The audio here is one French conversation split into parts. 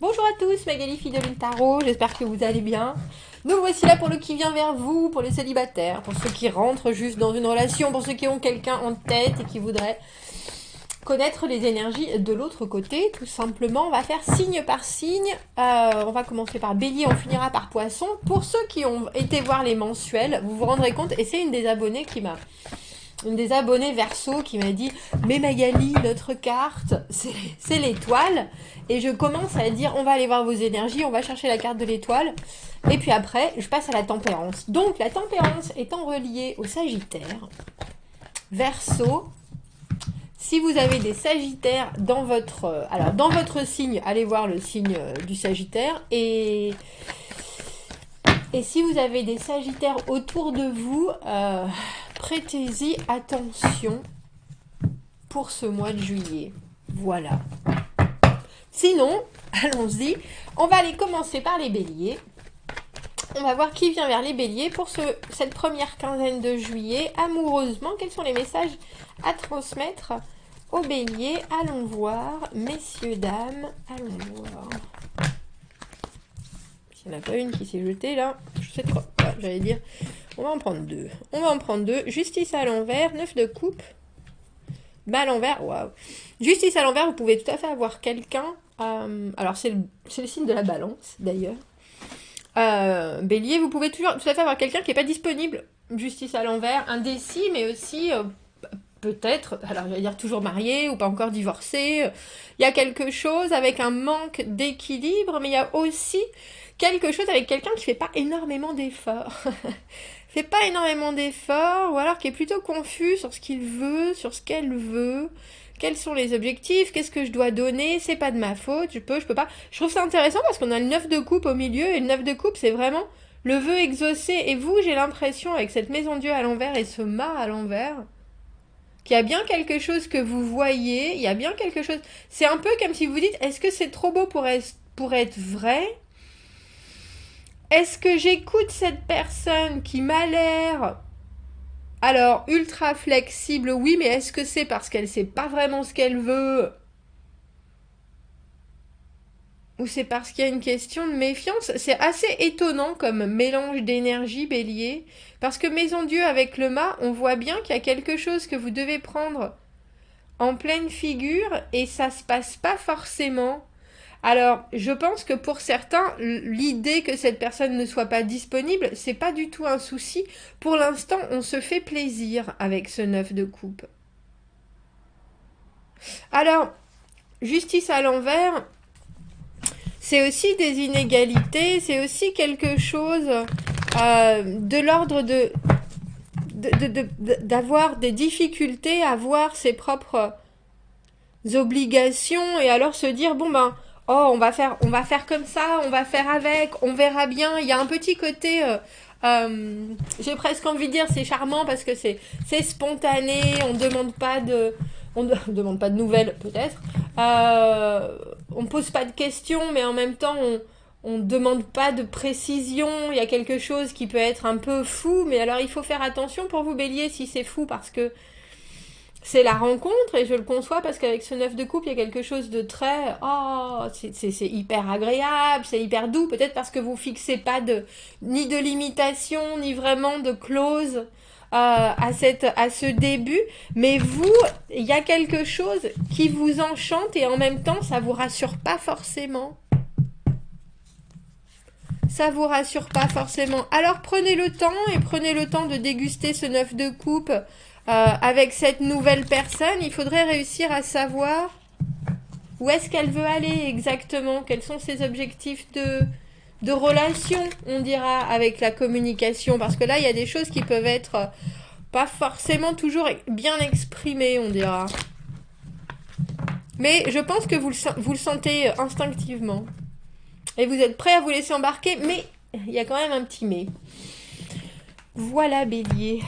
Bonjour à tous, Magali Fideline Tarot, j'espère que vous allez bien. Nous voici là pour le qui vient vers vous, pour les célibataires, pour ceux qui rentrent juste dans une relation, pour ceux qui ont quelqu'un en tête et qui voudraient connaître les énergies de l'autre côté. Tout simplement, on va faire signe par signe. On va commencer par Bélier, on finira par Poisson. Pour ceux qui ont été voir les mensuels, vous vous rendrez compte, et c'est une des abonnées Verseau qui m'a dit mais Magali, notre carte c'est l'étoile, et je commence à dire on va aller voir vos énergies, on va chercher la carte de l'étoile, et puis après je passe à la tempérance. Donc la tempérance étant reliée au Sagittaire, Verseau, si vous avez des Sagittaires dans votre dans votre signe, allez voir le signe du Sagittaire, et si vous avez des Sagittaires autour de vous, prêtez-y attention pour ce mois de juillet. Voilà. Sinon, allons-y. On va aller commencer par les béliers. On va voir qui vient vers les béliers pour cette première quinzaine de juillet. Amoureusement, quels sont les messages à transmettre aux béliers? Allons voir, messieurs, dames, allons voir. Il n'y en a pas une qui s'est jetée là. Je sais trop. Ah, j'allais dire. On va en prendre deux. On va en prendre deux. Justice à l'envers, 9 de coupe. Bas à l'envers, waouh. Justice à l'envers, vous pouvez tout à fait avoir quelqu'un. Alors, c'est le signe de la balance, d'ailleurs. Bélier, vous pouvez toujours tout à fait avoir quelqu'un qui n'est pas disponible. Justice à l'envers, indécis, mais aussi peut-être, alors je vais dire toujours marié ou pas encore divorcé. Il y a quelque chose avec un manque d'équilibre, mais il y a aussi quelque chose avec quelqu'un qui fait pas énormément d'efforts. Fait pas énormément d'efforts, ou alors qui est plutôt confus sur ce qu'il veut, sur ce qu'elle veut, quels sont les objectifs, qu'est-ce que je dois donner, c'est pas de ma faute, je peux pas. Je trouve ça intéressant parce qu'on a le 9 de coupe au milieu, et le 9 de coupe c'est vraiment le vœu exaucé, et vous, j'ai l'impression, avec cette maison Dieu à l'envers et ce mât à l'envers, qu'il y a bien quelque chose que vous voyez, il y a bien quelque chose. C'est un peu comme si vous dites, est-ce que c'est trop beau pour être vrai? Est-ce que j'écoute cette personne qui m'a l'air, alors, ultra flexible, oui, mais est-ce que c'est parce qu'elle sait pas vraiment ce qu'elle veut? Ou c'est parce qu'il y a une question de méfiance? C'est assez étonnant comme mélange d'énergie, bélier. Parce que maison Dieu avec le mât, on voit bien qu'il y a quelque chose que vous devez prendre en pleine figure, et ça se passe pas forcément. Alors, je pense que pour certains, l'idée que cette personne ne soit pas disponible, c'est pas du tout un souci. Pour l'instant, on se fait plaisir avec ce 9 de coupe. Alors, justice à l'envers, c'est aussi des inégalités, c'est aussi quelque chose de l'ordre d'avoir des difficultés à voir ses propres obligations, et alors se dire bon ben oh on va faire comme ça, on va faire avec, on verra bien. Il y a un petit côté j'ai presque envie de dire c'est charmant parce que c'est spontané, on demande pas de nouvelles peut-être, on pose pas de questions, mais en même temps on demande pas de précision. Il y a quelque chose qui peut être un peu fou, mais alors il faut faire attention pour vous bélier si c'est fou, parce que c'est la rencontre, et je le conçois parce qu'avec ce 9 de coupe, il y a quelque chose de très... Oh, c'est hyper agréable, c'est hyper doux, peut-être parce que vous fixez pas ni de limitation, ni vraiment de clause à ce début, mais vous, il y a quelque chose qui vous enchante, et en même temps, ça vous rassure pas forcément. Ça vous rassure pas forcément. Alors prenez le temps, et prenez le temps de déguster ce 9 de coupe avec cette nouvelle personne. Il faudrait réussir à savoir où est-ce qu'elle veut aller exactement, quels sont ses objectifs de relation, on dira, avec la communication. Parce que là, il y a des choses qui peuvent être pas forcément toujours bien exprimées, on dira. Mais je pense que vous le sentez instinctivement. Et vous êtes prêt à vous laisser embarquer, mais il y a quand même un petit mais. Voilà, bélier.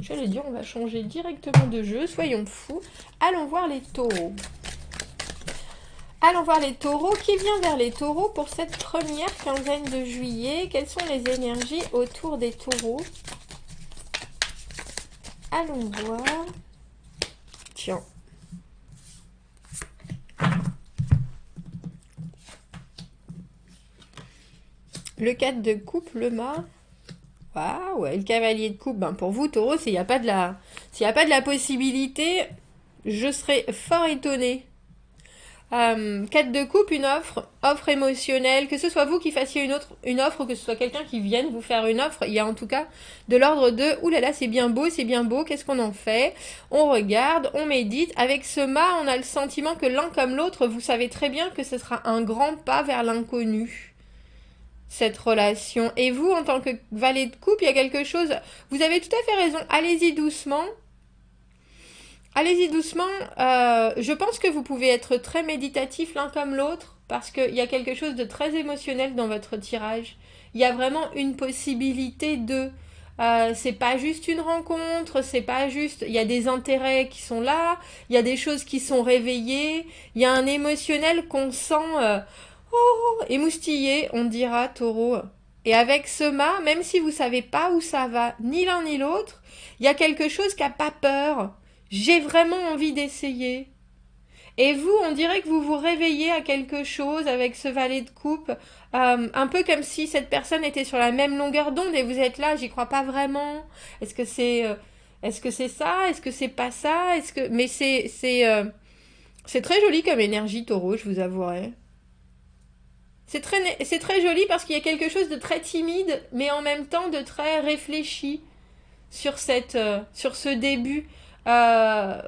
J'allais dire, on va changer directement de jeu, soyons fous. Allons voir les taureaux. Allons voir les taureaux. Qui vient vers les taureaux pour cette première quinzaine de juillet? Quelles sont les énergies autour des taureaux? Allons voir. Tiens. Le 4 de coupe, le mât. Waouh, ouais, le cavalier de coupe, ben pour vous, taureau, s'il n'y a pas de la... s'il y a pas de la possibilité, je serais fort étonnée. 4 de coupe, une offre, offre émotionnelle, que ce soit vous qui fassiez une offre ou que ce soit quelqu'un qui vienne vous faire une offre, il y a en tout cas de l'ordre de « Ouh là là, c'est bien beau, qu'est-ce qu'on en fait ?» On regarde, on médite. Avec ce mât, on a le sentiment que l'un comme l'autre, vous savez très bien que ce sera un grand pas vers l'inconnu, cette relation. Et vous, en tant que valet de coupe, il y a quelque chose... Vous avez tout à fait raison, allez-y doucement. Allez-y doucement. Je pense que vous pouvez être très méditatif l'un comme l'autre parce qu'il y a quelque chose de très émotionnel dans votre tirage. Il y a vraiment une possibilité de... c'est pas juste une rencontre, c'est pas juste... Il y a des intérêts qui sont là, il y a des choses qui sont réveillées, il y a un émotionnel qu'on sent émoustillé, on dira, taureau. Et avec ce mât, même si vous savez pas où ça va, ni l'un ni l'autre, il y a quelque chose qui a pas peur. J'ai vraiment envie d'essayer. Et vous, on dirait que vous vous réveillez à quelque chose avec ce valet de coupe, un peu comme si cette personne était sur la même longueur d'onde et vous êtes là, j'y crois pas vraiment. Est-ce que c'est ça? Est-ce que c'est pas ça? Mais c'est très joli comme énergie, taureau, je vous avouerai. C'est très joli parce qu'il y a quelque chose de très timide, mais en même temps de très réfléchi sur ce début. Euh,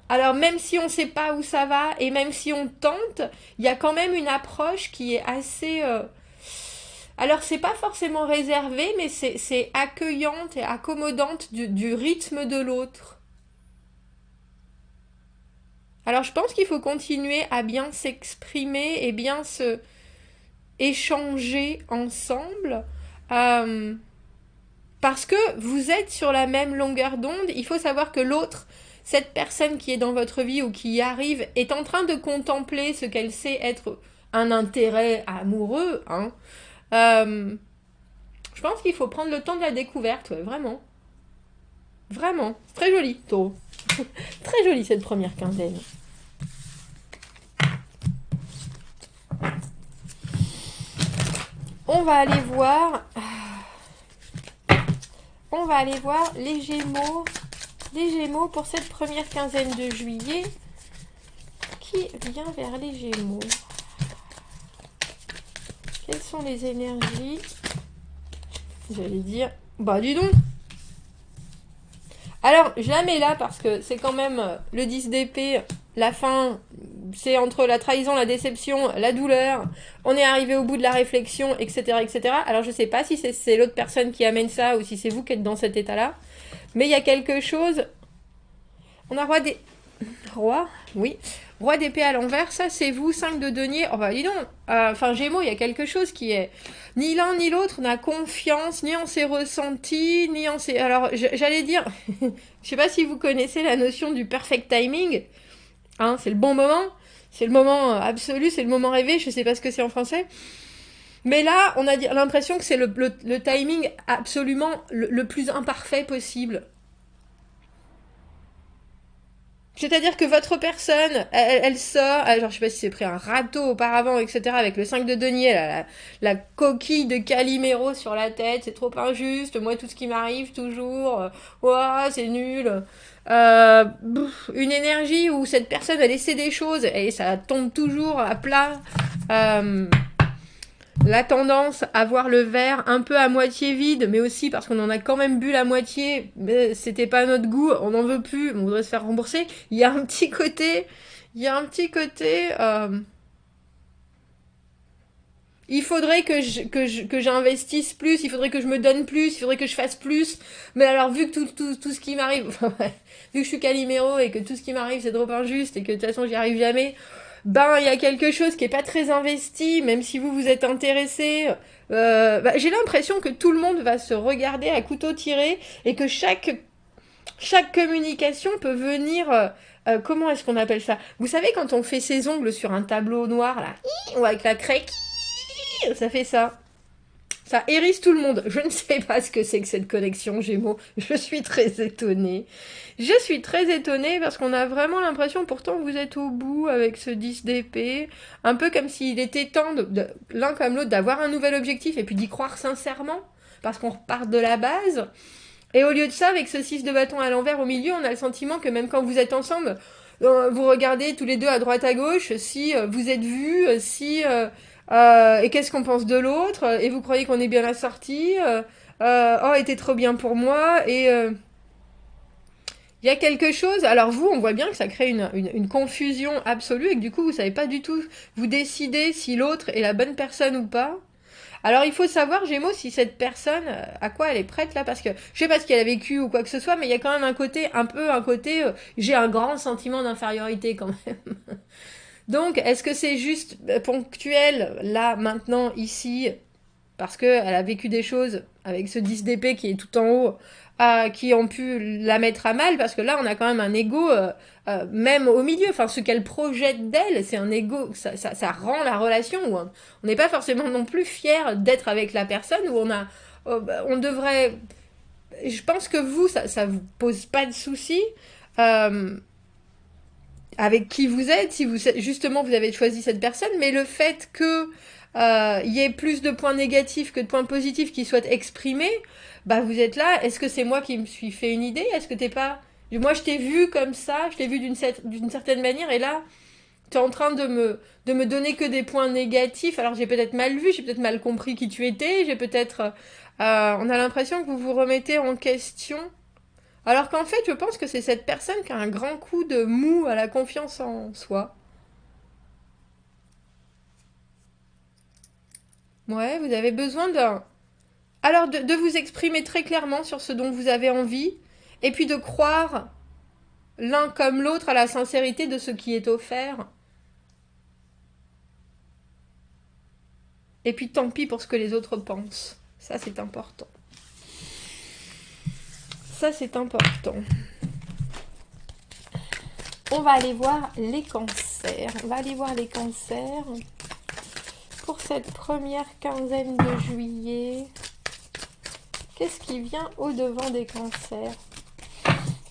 alors même si on ne sait pas où ça va et même si on tente, il y a quand même une approche qui est assez... Alors c'est pas forcément réservé, mais c'est accueillante et accommodante du rythme de l'autre. Alors je pense qu'il faut continuer à bien s'exprimer et bien se échanger ensemble. Euh, Parce que vous êtes sur la même longueur d'onde, il faut savoir que l'autre, cette personne qui est dans votre vie ou qui y arrive, est en train de contempler ce qu'elle sait être un intérêt amoureux. Hein. Euh, je pense qu'il faut prendre le temps de la découverte, ouais, vraiment. Vraiment. C'est très joli, taureau. Très jolie cette première quinzaine. On va aller voir... On va aller voir les Gémeaux. Les Gémeaux pour cette première quinzaine de juillet. Qui vient vers les Gémeaux? Quelles sont les énergies? J'allais dire... Bah dis donc. Alors, je la mets là parce que c'est quand même le 10 d'épée. La fin, c'est entre la trahison, la déception, la douleur. On est arrivé au bout de la réflexion, etc. etc. Alors, je sais pas si c'est l'autre personne qui amène ça ou si c'est vous qui êtes dans cet état-là. Mais il y a quelque chose... On a roi des... Roi, oui. Roi d'épée à l'envers, ça c'est vous, 5 de denier. Oh bah dis donc, enfin Gémeaux, il y a quelque chose qui est... Ni l'un ni l'autre n'a confiance, ni en ses ressentis, ni en ses... Alors j'allais dire, je sais pas si vous connaissez la notion du perfect timing. Hein, c'est le bon moment, c'est le moment absolu, c'est le moment rêvé, je sais pas ce que c'est en français. Mais là, on a l'impression que c'est le timing absolument le plus imparfait possible. C'est-à-dire que votre personne, elle sort, genre je sais pas si c'est pris un râteau auparavant, etc., avec le 5 de denier, la coquille de Calimero sur la tête, c'est trop injuste, moi tout ce qui m'arrive toujours, ouah, c'est nul. Une énergie où cette personne a laissé des choses et ça tombe toujours à plat. La tendance à voir le verre un peu à moitié vide, mais aussi parce qu'on en a quand même bu la moitié, mais c'était pas notre goût, on n'en veut plus, on voudrait se faire rembourser. Il y a un petit côté, il faudrait que j'investisse plus, il faudrait que je me donne plus, il faudrait que je fasse plus. Mais alors, vu que tout ce qui m'arrive, vu que je suis Calimero et que tout ce qui m'arrive c'est trop injuste et que de toute façon j'y arrive jamais, ben il y a quelque chose qui est pas très investi, même si vous êtes intéressé. J'ai l'impression que tout le monde va se regarder à couteau tiré et que chaque communication peut venir. Comment est-ce qu'on appelle ça? Vous savez quand on fait ses ongles sur un tableau noir là, ou avec la craie, ça fait ça. Ça hérisse tout le monde. Je ne sais pas ce que c'est que cette connexion Gémeaux. Je suis très étonnée. Je suis très étonnée parce qu'on a vraiment l'impression, pourtant vous êtes au bout avec ce 10 d'épée, un peu comme s'il était temps, l'un comme l'autre, d'avoir un nouvel objectif et puis d'y croire sincèrement, parce qu'on repart de la base. Et au lieu de ça, avec ce 6 de bâton à l'envers au milieu, on a le sentiment que même quand vous êtes ensemble, vous regardez tous les deux à droite à gauche, si vous êtes vus, si... et qu'est-ce qu'on pense de l'autre, et vous croyez qu'on est bien assorti, oh, était trop bien pour moi, et il y a quelque chose, alors vous, on voit bien que ça crée une confusion absolue, et que du coup, vous savez pas du tout vous décider si l'autre est la bonne personne ou pas. Alors il faut savoir, Gémeaux, si cette personne, à quoi elle est prête là, parce que je sais pas ce qu'elle a vécu ou quoi que ce soit, mais il y a quand même un côté, j'ai un grand sentiment d'infériorité quand même. Donc, est-ce que c'est juste ponctuel, là, maintenant, ici, parce qu'elle a vécu des choses avec ce 10 d'épée qui est tout en haut, qui ont pu la mettre à mal, parce que là, on a quand même un ego, même au milieu, enfin, ce qu'elle projette d'elle, c'est un ego, ça rend la relation, où on n'est pas forcément non plus fier d'être avec la personne, où on devrait, je pense que vous, ça vous pose pas de soucis, euh, avec qui vous êtes, si vous justement vous avez choisi cette personne, mais le fait que y ait plus de points négatifs que de points positifs qui soient exprimés, bah vous êtes là. Est-ce que c'est moi qui me suis fait une idée? Est-ce que t'es pas... Moi je t'ai vu comme ça, je t'ai vu d'une certaine manière, et là tu es en train de me donner que des points négatifs. Alors j'ai peut-être mal vu, j'ai peut-être mal compris qui tu étais, j'ai peut-être... on a l'impression que vous vous remettez en question. Alors qu'en fait, je pense que c'est cette personne qui a un grand coup de mou à la confiance en soi. Ouais, vous avez besoin d'un... Alors de vous exprimer très clairement sur ce dont vous avez envie, et puis de croire l'un comme l'autre à la sincérité de ce qui est offert. Et puis tant pis pour ce que les autres pensent. Ça, c'est important. Ça, c'est important. On va aller voir les cancers. On va aller voir les cancers pour cette première quinzaine de juillet. Qu'est-ce qui vient au-devant des cancers?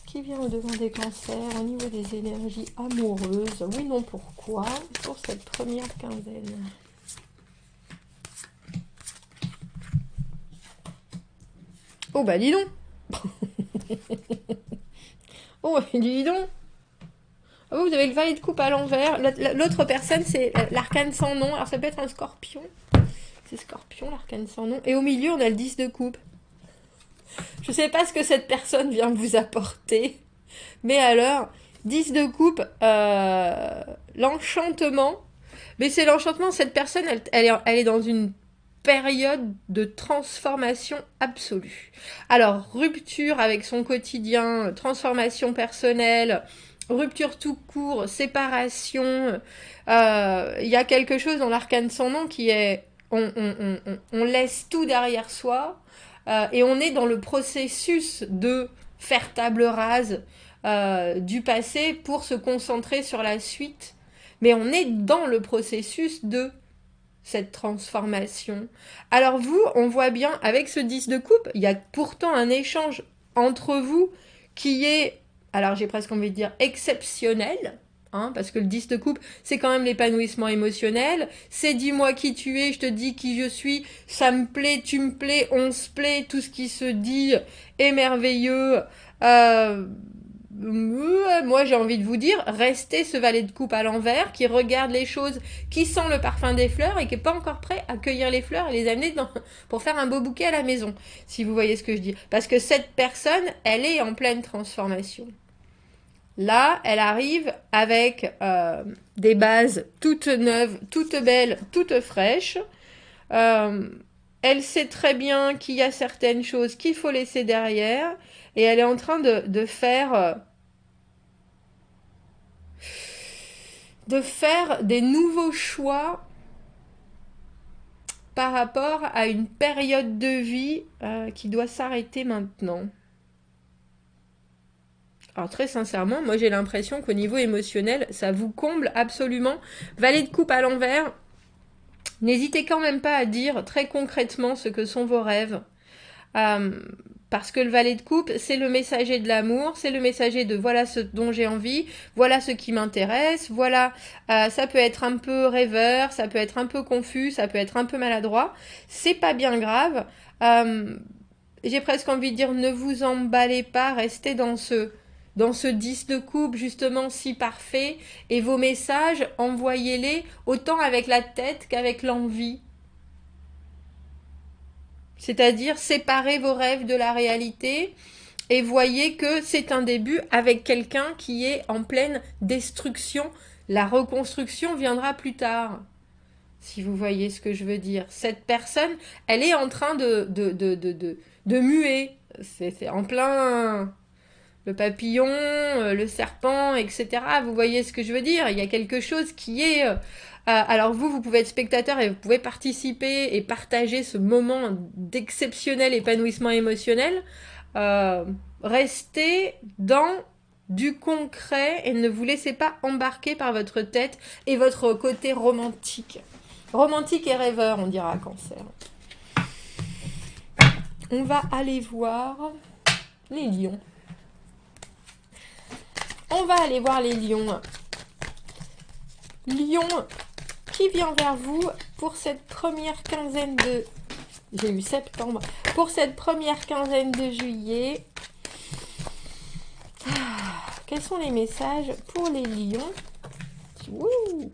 Qui vient au-devant des cancers au niveau des énergies amoureuses? Oui, non, pourquoi? Pour cette première quinzaine. Oh, bah dis donc. Oh, dis donc. Ah, vous avez le valet de coupe à l'envers. L'autre personne, c'est l'arcane sans nom. Alors ça peut être un scorpion. C'est scorpion, l'arcane sans nom. Et au milieu, on a le 10 de coupe. Je sais pas ce que cette personne vient vous apporter. Mais alors, 10 de coupe, l'enchantement. Mais c'est l'enchantement, cette personne, elle est dans une période de transformation absolue. Alors, rupture avec son quotidien, transformation personnelle, rupture tout court, séparation. Il y a quelque chose dans l'arcane sans nom qui est... On laisse tout derrière soi et on est dans le processus de faire table rase du passé pour se concentrer sur la suite. Mais on est dans le processus de cette transformation. Alors vous, on voit bien, avec ce 10 de coupe, il y a pourtant un échange entre vous qui est, alors j'ai presque envie de dire, exceptionnel. Hein, parce que le 10 de coupe, c'est quand même l'épanouissement émotionnel. C'est dis-moi qui tu es, je te dis qui je suis, ça me plaît, tu me plais, on se plaît, tout ce qui se dit est merveilleux. Moi j'ai envie de vous dire, restez ce valet de coupe à l'envers qui regarde les choses, qui sent le parfum des fleurs et qui n'est pas encore prêt à cueillir les fleurs et les amener pour faire un beau bouquet à la maison, si vous voyez ce que je dis. Parce que cette personne, elle est en pleine transformation. Là, elle arrive avec des bases toutes neuves, toutes belles, toutes fraîches. Elle sait très bien qu'il y a certaines choses qu'il faut laisser derrière et elle est en train de faire des nouveaux choix par rapport à une période de vie qui doit s'arrêter maintenant. Alors très sincèrement, moi j'ai l'impression qu'au niveau émotionnel, ça vous comble absolument. Valet de coupe à l'envers, N'hésitez quand même pas à dire très concrètement ce que sont vos rêves. Parce que le valet de coupe, c'est le messager de l'amour, c'est le messager de voilà ce dont j'ai envie, voilà ce qui m'intéresse, voilà, ça peut être un peu rêveur, ça peut être un peu confus, ça peut être un peu maladroit, c'est pas bien grave. J'ai presque envie de dire ne vous emballez pas, restez dans ce 10 de coupe justement si parfait, et vos messages, envoyez-les autant avec la tête qu'avec l'envie. C'est-à-dire séparer vos rêves de la réalité et voyez que c'est un début avec quelqu'un qui est en pleine destruction. La reconstruction viendra plus tard. Si vous voyez ce que je veux dire. Cette personne, elle est en train de muer. C'est en plein le papillon, le serpent, etc. Vous voyez ce que je veux dire? Il y a quelque chose qui est... alors vous pouvez être spectateur et vous pouvez participer et partager ce moment d'exceptionnel épanouissement émotionnel. Restez dans du concret et ne vous laissez pas embarquer par votre tête et votre côté romantique. Romantique et rêveur, on dira Cancer. On va aller voir les lions. On va aller voir les lions. Lion qui vient vers vous pour cette première quinzaine de... J'ai eu septembre. Pour cette première quinzaine de juillet. Quels sont les messages pour les lions? Ouh.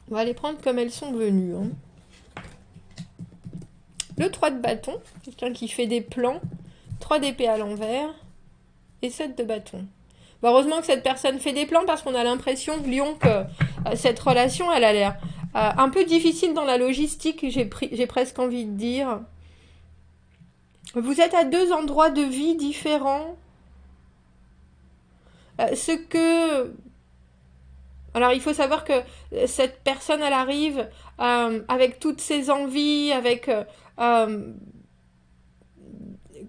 On va les prendre comme elles sont venues. Hein. Le 3 de bâton. Quelqu'un qui fait des plans. 3 d'épée à l'envers. Et 7 de bâton. Bon, heureusement que cette personne fait des plans parce qu'on a l'impression, Lion, que cette relation, elle a l'air un peu difficile dans la logistique, j'ai presque envie de dire. Vous êtes à 2 endroits de vie différents. Alors, il faut savoir que cette personne, elle arrive avec toutes ses envies, avec...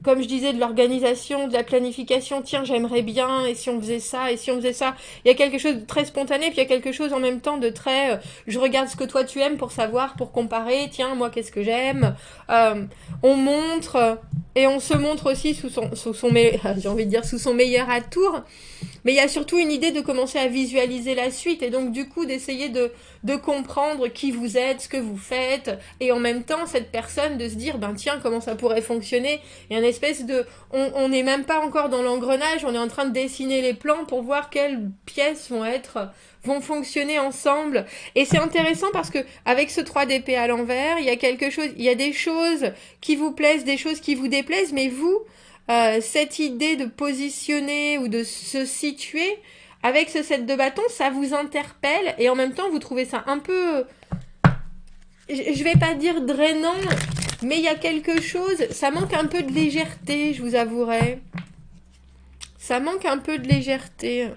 comme je disais, de l'organisation, de la planification, tiens, j'aimerais bien, et si on faisait ça, et si on faisait ça. Il y a quelque chose de très spontané, puis il y a quelque chose en même temps de très... je regarde ce que toi tu aimes pour savoir, pour comparer, tiens, moi, qu'est-ce que j'aime. On montre, et on se montre aussi sous son j'ai envie de dire, sous son meilleur atour. Mais il y a surtout une idée de commencer à visualiser la suite, et donc du coup d'essayer de comprendre qui vous êtes, ce que vous faites, et en même temps cette personne de se dire, ben tiens, comment ça pourrait fonctionner. Il y a une espèce de... On n'est même pas encore dans l'engrenage, on est en train de dessiner les plans pour voir quelles pièces vont fonctionner ensemble. Et c'est intéressant parce que avec ce 3 d'épée à l'envers, il y a des choses qui vous plaisent, des choses qui vous déplaisent, mais vous... cette idée de positionner ou de se situer avec ce 7 de bâton, ça vous interpelle et en même temps vous trouvez ça un peu, je vais pas dire drainant, mais il y a quelque chose, ça manque un peu de légèreté, je vous avouerai. Ça manque un peu de légèreté.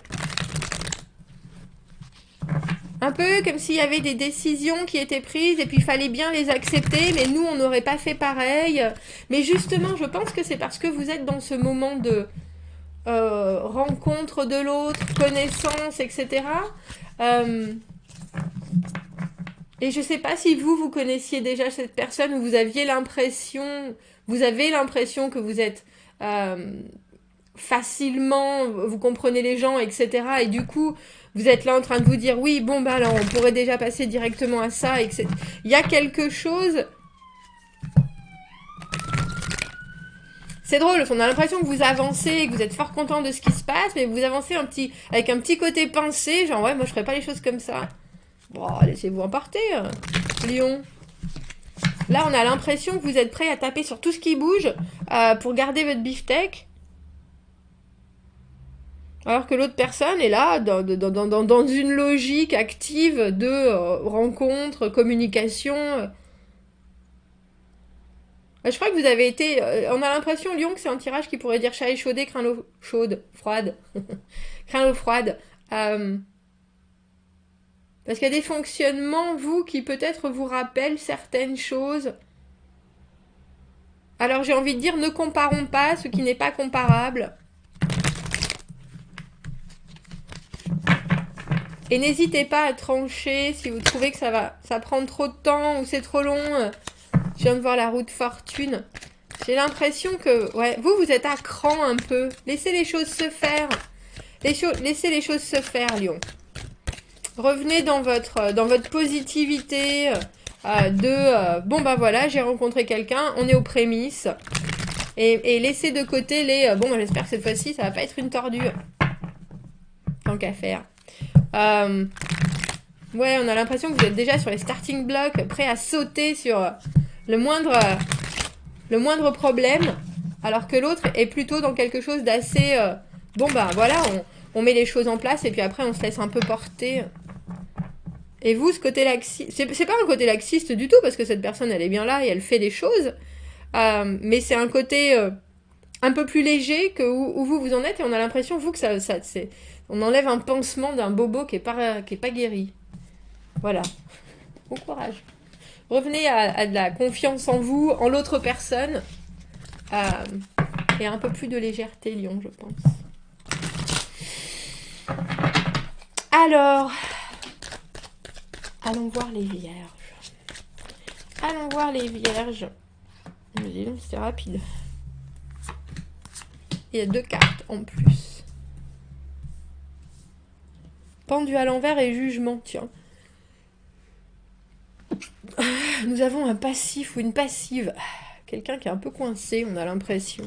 Un peu comme s'il y avait des décisions qui étaient prises et puis il fallait bien les accepter, mais nous, on n'aurait pas fait pareil. Mais justement, je pense que c'est parce que vous êtes dans ce moment de rencontre de l'autre, connaissance, etc. Et je ne sais pas si vous connaissiez déjà cette personne ou vous avez l'impression que vous êtes... facilement, vous comprenez les gens, etc. Et du coup, vous êtes là en train de vous dire, oui, bon, bah alors on pourrait déjà passer directement à ça, etc. Il y a quelque chose... C'est drôle, on a l'impression que vous avancez, que vous êtes fort content de ce qui se passe, mais vous avancez avec un petit côté pincé, genre, ouais, moi je ferais pas les choses comme ça. Bon, laissez-vous emporter, Lion. Là, on a l'impression que vous êtes prêt à taper sur tout ce qui bouge pour garder votre beefsteak. Alors que l'autre personne est là, dans une logique active de rencontre, communication. Je crois que vous avez été... on a l'impression, Lion, que c'est un tirage qui pourrait dire chat échaudé, craint l'eau chaude, froide. Craint l'eau froide. Parce qu'il y a des fonctionnements, vous, qui peut-être vous rappellent certaines choses. Alors j'ai envie de dire, ne comparons pas ce qui n'est pas comparable. Et n'hésitez pas à trancher si vous trouvez que ça prend trop de temps ou c'est trop long. Je viens de voir la roue de fortune. J'ai l'impression que, ouais, vous êtes à cran un peu. Laissez les choses se faire. Laissez les choses se faire, Lion. Revenez dans votre positivité bon bah voilà, j'ai rencontré quelqu'un, on est aux prémices. Et laissez de côté les, bon bah, j'espère que cette fois-ci, ça va pas être une tordue. Tant qu'à faire. Ouais, on a l'impression que vous êtes déjà sur les starting blocks, prêts à sauter sur le moindre problème, alors que l'autre est plutôt dans quelque chose d'assez... bon bah voilà, on met les choses en place et puis après on se laisse un peu porter. Et vous, ce côté laxiste, c'est pas un côté laxiste du tout, parce que cette personne elle est bien là et elle fait des choses, mais c'est un côté un peu plus léger que où vous en êtes, et on a l'impression, vous, que on enlève un pansement d'un bobo qui est pas guéri. Voilà. Bon courage. Revenez à de la confiance en vous, en l'autre personne. Et un peu plus de légèreté, Lion, je pense. Alors, allons voir les vierges. Allons voir les vierges. C'est rapide. Il y a 2 cartes en plus. Pendu à l'envers et jugement, tiens. Nous avons un passif ou une passive. Quelqu'un qui est un peu coincé, on a l'impression.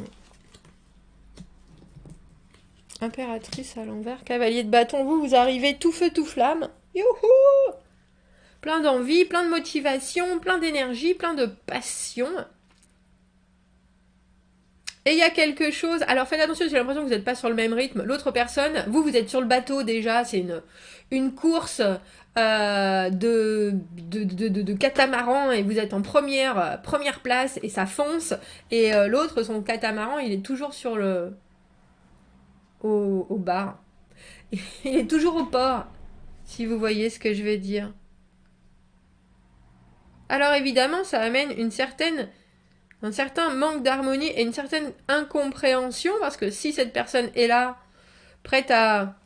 Impératrice à l'envers, cavalier de bâton, vous arrivez tout feu, tout flamme. Youhou! Plein d'envie, plein de motivation, plein d'énergie, plein de passion. Et il y a quelque chose... Alors faites attention, j'ai l'impression que vous n'êtes pas sur le même rythme. L'autre personne, vous êtes sur le bateau déjà, c'est une course de catamaran et vous êtes en première place et ça fonce. Et l'autre, son catamaran, il est toujours sur au bar. Il est toujours au port, si vous voyez ce que je veux dire. Alors évidemment, ça amène un certain manque d'harmonie et une certaine incompréhension, parce que si cette personne est là, prête à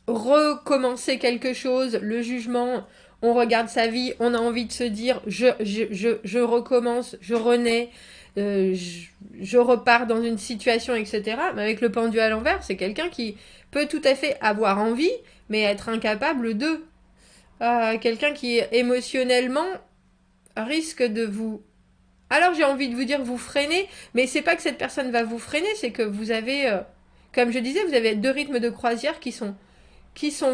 recommencer quelque chose, le jugement, on regarde sa vie, on a envie de se dire je recommence, je renais, je repars dans une situation, etc. Mais avec le pendu à l'envers, c'est quelqu'un qui peut tout à fait avoir envie, mais être incapable de. Quelqu'un qui émotionnellement risque de vous... Alors j'ai envie de vous dire vous freiner, mais c'est pas que cette personne va vous freiner, c'est que vous avez, comme je disais, vous avez 2 rythmes de croisière qui sont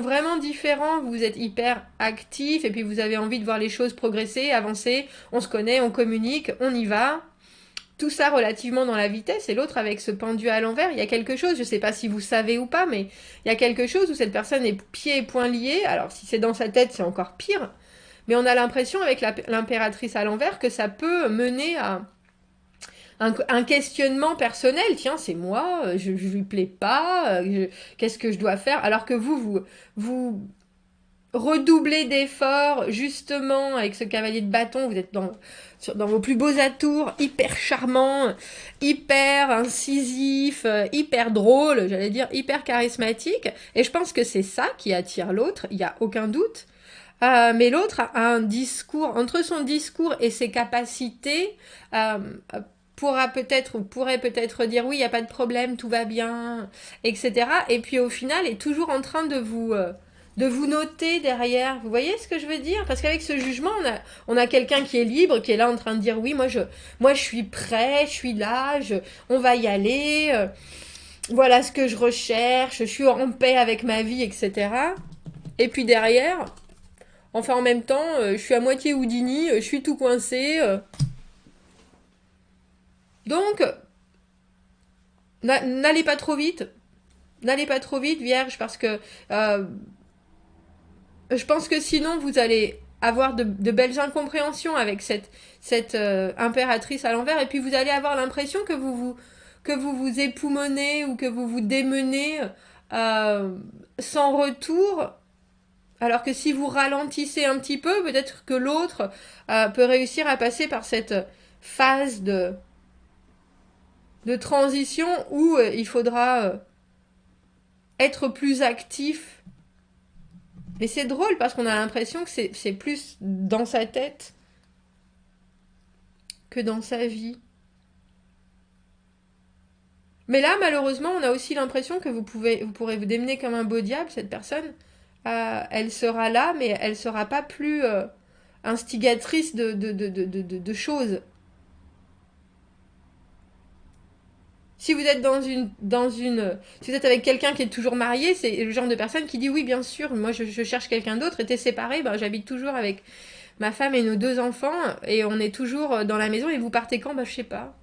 vraiment différents. Vous êtes hyper actif et puis vous avez envie de voir les choses progresser, avancer. On se connaît, on communique, on y va. Tout ça relativement dans la vitesse, et l'autre avec ce pendu à l'envers, il y a quelque chose, je sais pas si vous savez ou pas, mais il y a quelque chose où cette personne est pieds et poings liés. Alors si c'est dans sa tête, c'est encore pire. Mais on a l'impression avec l'impératrice à l'envers que ça peut mener à un questionnement personnel. Tiens, c'est moi, je lui plais pas, qu'est-ce que je dois faire? Alors que vous redoublez d'efforts, justement, avec ce cavalier de bâton, vous êtes dans vos plus beaux atours, hyper charmant, hyper incisif, hyper drôle, j'allais dire hyper charismatique. Et je pense que c'est ça qui attire l'autre, il n'y a aucun doute. Mais l'autre a un discours, entre son discours et ses capacités, pourrait peut-être dire oui, il n'y a pas de problème, tout va bien, etc. Et puis au final, est toujours en train de vous noter derrière. Vous voyez ce que je veux dire? Parce qu'avec ce jugement, on a quelqu'un qui est libre, qui est là en train de dire oui, moi je suis prêt, je suis là, on va y aller, voilà ce que je recherche, je suis en paix avec ma vie, etc. Et puis derrière... Enfin, en même temps, je suis à moitié Houdini, je suis tout coincé. Donc, n'allez pas trop vite. N'allez pas trop vite, Vierge, parce que je pense que sinon, vous allez avoir de belles incompréhensions avec cette impératrice à l'envers, et puis vous allez avoir l'impression que vous époumonez ou que vous vous démenez sans retour. Alors que si vous ralentissez un petit peu, peut-être que l'autre peut réussir à passer par cette phase de transition où il faudra être plus actif Mais c'est drôle parce qu'on a l'impression que c'est plus dans sa tête que dans sa vie. Mais là, malheureusement, on a aussi l'impression que vous pourrez vous démener comme un beau diable, cette personne. Elle sera là, mais elle sera pas plus instigatrice de choses. Si vous êtes si vous êtes avec quelqu'un qui est toujours marié, c'est le genre de personne qui dit oui, bien sûr, moi je cherche quelqu'un d'autre, et t'es séparé, ben, j'habite toujours avec ma femme et nos 2 enfants, et on est toujours dans la maison, et vous partez quand? Ben, je sais pas.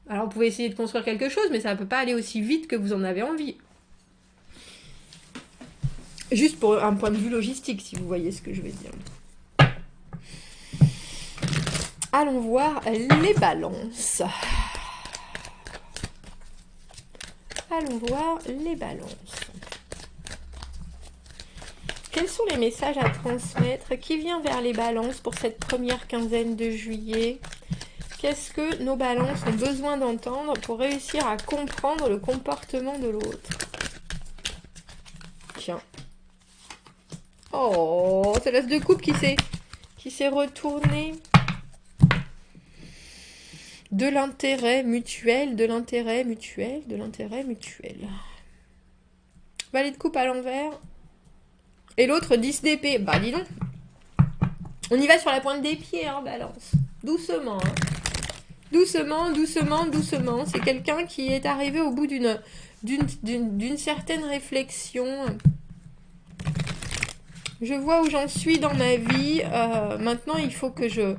Alors, vous pouvez essayer de construire quelque chose, mais ça ne peut pas aller aussi vite que vous en avez envie. Juste pour un point de vue logistique, si vous voyez ce que je veux dire. Allons voir les balances. Allons voir les balances. Quels sont les messages à transmettre? Qui vient vers les balances pour cette première quinzaine de juillet? Qu'est-ce que nos balances ont besoin d'entendre pour réussir à comprendre le comportement de l'autre? Tiens. Oh, c'est l'as de coupe qui s'est retourné. De l'intérêt mutuel, de l'intérêt mutuel, de l'intérêt mutuel. Valet de coupe à l'envers. Et l'autre 10 d'épée. Bah dis donc. On y va sur la pointe des pieds, hein, balance. Doucement, hein. Doucement, doucement, doucement. C'est quelqu'un qui est arrivé au bout d'une certaine réflexion. Je vois où j'en suis dans ma vie. Maintenant, il faut que je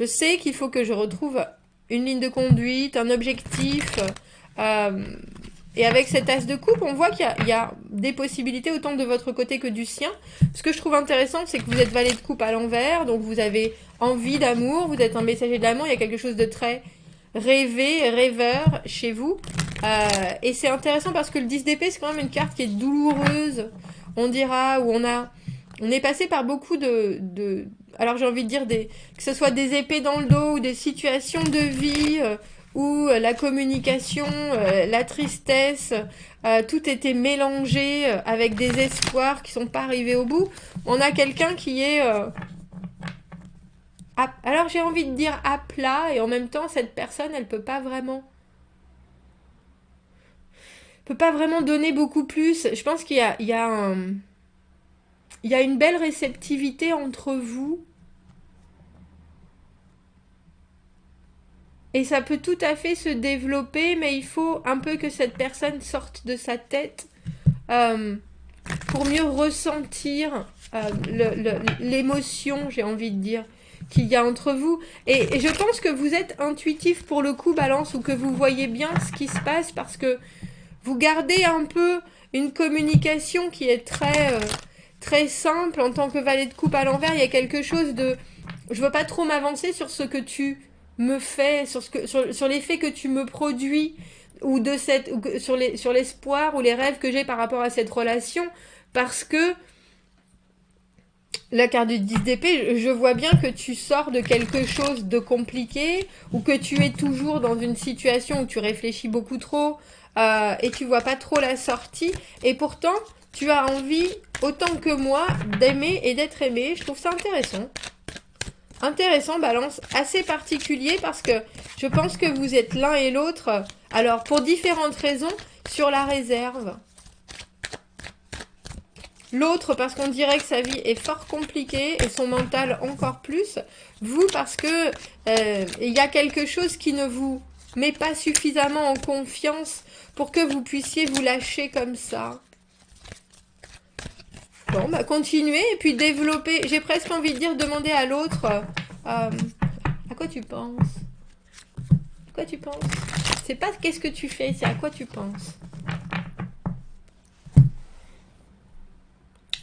sais qu'il faut que je retrouve une ligne de conduite, un objectif. Et avec cet as de coupe, on voit qu'il y a des possibilités autant de votre côté que du sien. Ce que je trouve intéressant, c'est que vous êtes valet de coupe à l'envers, donc vous avez envie d'amour, vous êtes un messager de l'amour, il y a quelque chose de très rêvé, rêveur chez vous. Et c'est intéressant parce que le 10 d'épée, c'est quand même une carte qui est douloureuse, on dira, où on est passé par beaucoup alors j'ai envie de dire que ce soit des épées dans le dos ou des situations de vie où la communication, la tristesse, tout était mélangé avec des espoirs qui sont pas arrivés au bout. On a quelqu'un qui est alors j'ai envie de dire à plat, et en même temps cette personne elle peut pas vraiment donner beaucoup plus. Je pense qu'il y a une belle réceptivité entre vous. Et ça peut tout à fait se développer, mais il faut un peu que cette personne sorte de sa tête pour mieux ressentir l'émotion, j'ai envie de dire, qu'il y a entre vous. Et je pense que vous êtes intuitif pour le coup, balance, ou que vous voyez bien ce qui se passe, parce que vous gardez un peu une communication qui est très simple. En tant que valet de coupe à l'envers, il y a quelque chose de... Je veux pas trop m'avancer sur ce que tu me fais, sur l'effet que tu me produis, ou sur l'espoir ou les rêves que j'ai par rapport à cette relation, parce que la carte du 10 d'épée, je vois bien que tu sors de quelque chose de compliqué, ou que tu es toujours dans une situation où tu réfléchis beaucoup trop, et tu vois pas trop la sortie, et pourtant tu as envie, autant que moi, d'aimer et d'être aimé. Je trouve ça intéressant. Intéressant, balance, assez particulier, parce que je pense que vous êtes l'un et l'autre, alors pour différentes raisons, sur la réserve. L'autre parce qu'on dirait que sa vie est fort compliquée et son mental encore plus. Vous parce que il y a quelque chose qui ne vous met pas suffisamment en confiance pour que vous puissiez vous lâcher comme ça. Bon, bah continuez et puis développer. J'ai presque envie de dire, demander à l'autre à quoi tu penses. À quoi tu penses? C'est pas qu'est-ce que tu fais, c'est à quoi tu penses.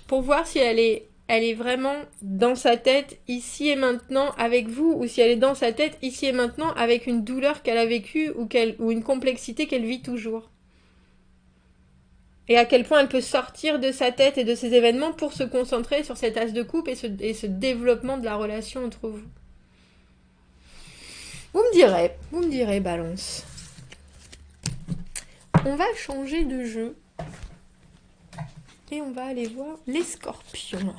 Pour voir si elle est vraiment dans sa tête ici et maintenant avec vous, ou si elle est dans sa tête ici et maintenant avec une douleur qu'elle a vécue, ou une complexité qu'elle vit toujours. Et à quel point elle peut sortir de sa tête et de ses événements pour se concentrer sur cet as de coupe et ce développement de la relation entre vous. Vous me direz, balance. On va changer de jeu. Et on va aller voir les scorpions.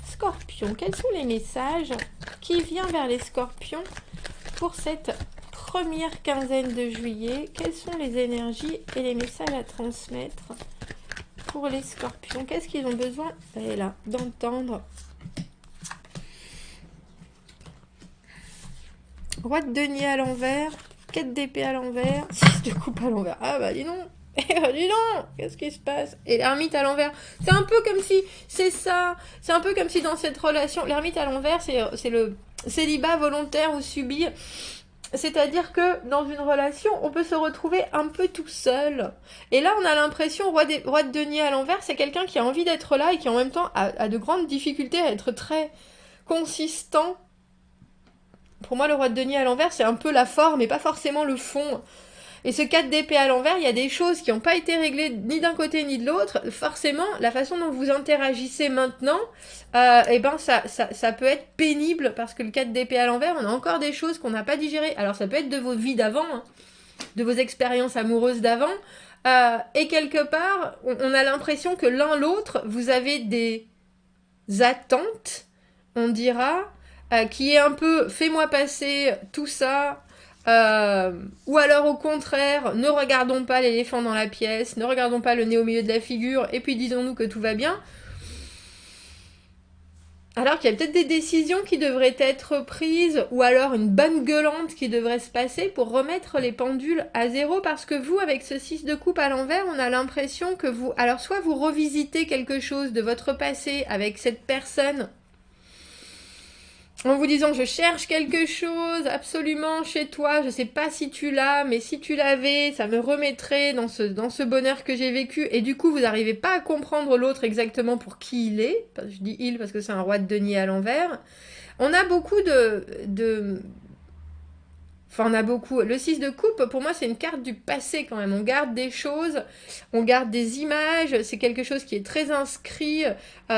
Scorpions, quels sont les messages qui viennent vers les scorpions pour cette première quinzaine de juillet? Quelles sont les énergies et les messages à transmettre pour les scorpions? Qu'est-ce qu'ils ont besoin d'entendre? Roi de denier à l'envers, 4 d'épée à l'envers, 6 de coupe à l'envers. Ah bah dis donc, dis donc, qu'est-ce qui se passe? Et l'ermite à l'envers, c'est un peu comme si, c'est ça, c'est un peu comme si dans cette relation, l'ermite à l'envers, c'est le célibat volontaire ou subi. C'est-à-dire que dans une relation, on peut se retrouver un peu tout seul. Et là, on a l'impression, roi de denier à l'envers, c'est quelqu'un qui a envie d'être là et qui en même temps a de grandes difficultés à être très consistant. Pour moi, le roi de denier à l'envers, c'est un peu la forme et pas forcément le fond. Et ce 4 d'épée à l'envers, il y a des choses qui n'ont pas été réglées ni d'un côté ni de l'autre. Forcément, la façon dont vous interagissez maintenant, eh ben ça peut être pénible parce que le 4 d'épée à l'envers, on a encore des choses qu'on n'a pas digérées. Alors ça peut être de vos vies d'avant, hein, de vos expériences amoureuses d'avant. Et quelque part, on a l'impression que l'un l'autre, vous avez des attentes, on dira, qui est un peu fais-moi passer tout ça, ou alors au contraire, ne regardons pas l'éléphant dans la pièce, ne regardons pas le nez au milieu de la figure, et puis disons-nous que tout va bien. Alors qu'il y a peut-être des décisions qui devraient être prises, ou alors une bonne gueulante qui devrait se passer pour remettre les pendules à zéro, parce que vous, avec ce 6 de coupe à l'envers, on a l'impression que vous... Alors soit vous revisitez quelque chose de votre passé avec cette personne, en vous disant je cherche quelque chose absolument chez toi, je sais pas si tu l'as, mais si tu l'avais, ça me remettrait dans ce bonheur que j'ai vécu, et du coup vous n'arrivez pas à comprendre l'autre exactement pour qui il est, je dis il parce que c'est un roi de denier à l'envers. On a beaucoup Enfin, on a beaucoup... Le 6 de coupe, pour moi, c'est une carte du passé quand même. On garde des choses, on garde des images. C'est quelque chose qui est très inscrit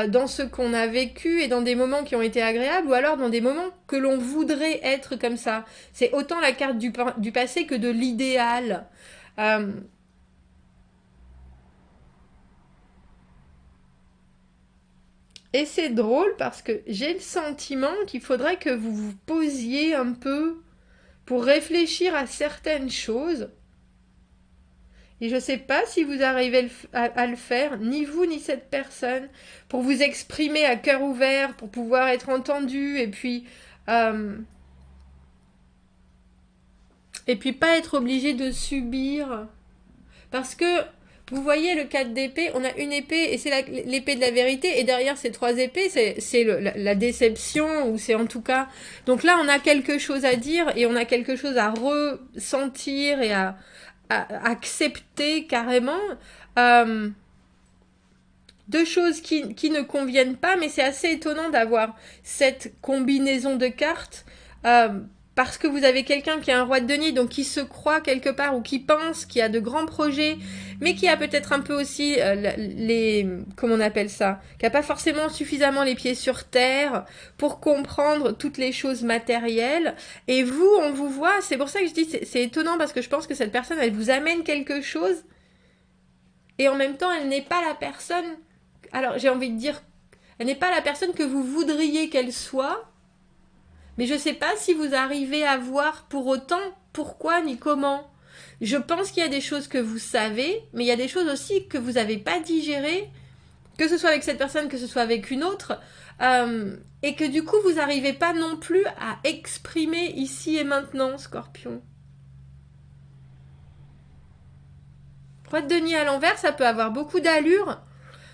dans ce qu'on a vécu et dans des moments qui ont été agréables ou alors dans des moments que l'on voudrait être comme ça. C'est autant la carte du passé que de l'idéal. Et c'est drôle parce que j'ai le sentiment qu'il faudrait que vous vous posiez un peu pour réfléchir à certaines choses. Et je ne sais pas si vous arrivez à le faire, ni vous ni cette personne, pour vous exprimer à cœur ouvert, pour pouvoir être entendu, et puis pas être obligé de subir. Parce que, vous voyez le 4 d'épée, on a une épée, et c'est l'épée de la vérité, et derrière ces 3 épées, c'est la déception, ou c'est en tout cas... Donc là, on a quelque chose à dire, et on a quelque chose à ressentir, et à accepter carrément. Deux choses qui ne conviennent pas, mais c'est assez étonnant d'avoir cette combinaison de cartes, parce que vous avez quelqu'un qui est un roi de denier, donc qui se croit quelque part, ou qui pense, qui a de grands projets, mais qui a peut-être un peu aussi comment on appelle ça, qui n'a pas forcément suffisamment les pieds sur terre pour comprendre toutes les choses matérielles. Et vous, on vous voit, c'est pour ça que je dis, c'est étonnant, parce que je pense que cette personne, elle vous amène quelque chose, et en même temps, elle n'est pas la personne... Alors, j'ai envie de dire, elle n'est pas la personne que vous voudriez qu'elle soit, mais je ne sais pas si vous arrivez à voir pour autant pourquoi ni comment. Je pense qu'il y a des choses que vous savez, mais il y a des choses aussi que vous n'avez pas digérées, que ce soit avec cette personne, que ce soit avec une autre, et que du coup, vous n'arrivez pas non plus à exprimer ici et maintenant, Scorpion. Roi de denier à l'envers, ça peut avoir beaucoup d'allure,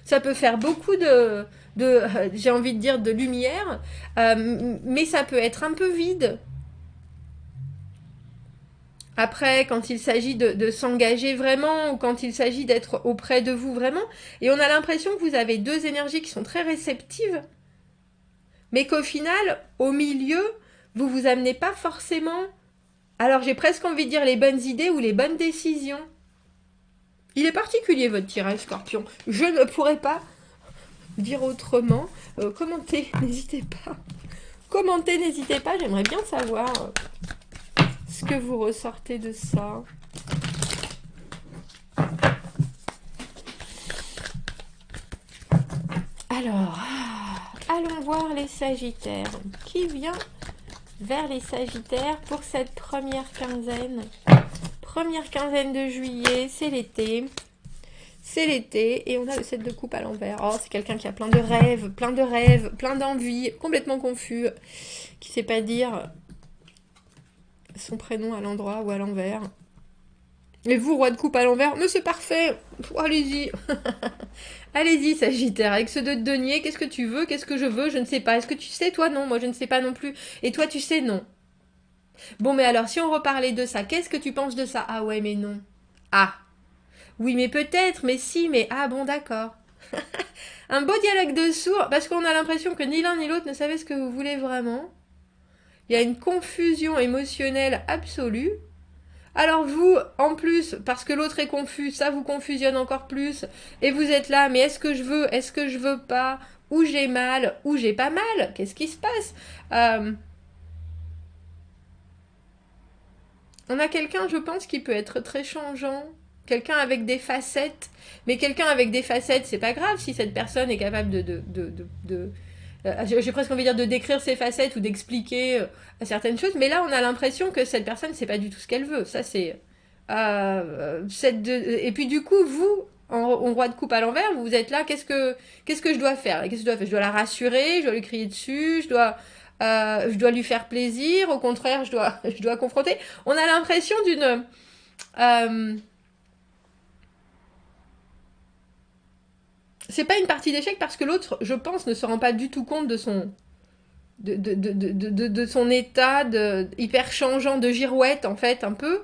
ça peut faire beaucoup j'ai envie de dire de lumière, mais ça peut être un peu vide. Après, quand il s'agit de s'engager vraiment, ou quand il s'agit d'être auprès de vous vraiment, et on a l'impression que vous avez deux énergies qui sont très réceptives, mais qu'au final, au milieu, vous vous amenez pas forcément, alors j'ai presque envie de dire les bonnes idées ou les bonnes décisions. Il est particulier votre tirage, Scorpion. Je ne pourrais pas dire autrement. Commentez, n'hésitez pas. Commentez, n'hésitez pas. J'aimerais bien savoir ce que vous ressortez de ça. Alors, allons voir les Sagittaires. Qui vient vers les Sagittaires pour cette première quinzaine? Première quinzaine de juillet, c'est l'été. C'est l'été et on a le 7 de coupe à l'envers. Oh, c'est quelqu'un qui a plein de rêves, plein d'envies, complètement confus, qui sait pas dire son prénom à l'endroit ou à l'envers. Et vous, roi de coupe à l'envers, mais c'est parfait. Oh, allez-y. Allez-y, Sagittaire, avec ce 2 de denier, qu'est-ce que tu veux? Qu'est-ce que je veux? Je ne sais pas. Est-ce que tu sais? Toi, non. Moi, je ne sais pas non plus. Et toi, tu sais? Non. Bon, mais alors, si on reparlait de ça, qu'est-ce que tu penses de ça? Ah ouais, mais non. Ah. Oui, mais peut-être, mais si, mais ah bon, d'accord. Un beau dialogue de sourds, parce qu'on a l'impression que ni l'un ni l'autre ne savait ce que vous voulez vraiment. Il y a une confusion émotionnelle absolue. Alors vous, en plus, parce que l'autre est confus, ça vous confusionne encore plus. Et vous êtes là, mais est-ce que je veux? Est-ce que je veux pas? Ou j'ai mal? Ou j'ai pas mal? Qu'est-ce qui se passe? On a quelqu'un, je pense, qui peut être très changeant. Quelqu'un avec des facettes. Mais quelqu'un avec des facettes, c'est pas grave si cette personne est capable j'ai presque envie de dire de décrire ses facettes ou d'expliquer certaines choses. Mais là, on a l'impression que cette personne, c'est pas du tout ce qu'elle veut. Ça, c'est... Et puis du coup, vous, en roi de coupe à l'envers, vous êtes là, qu'est-ce que je dois faire? Qu'est-ce que je dois faire? Je dois la rassurer, je dois lui crier dessus, je dois lui faire plaisir, au contraire, je dois confronter. On a l'impression d'une... c'est pas une partie d'échec parce que l'autre, je pense, ne se rend pas du tout compte de son... De son état hyper changeant de girouette, en fait, un peu.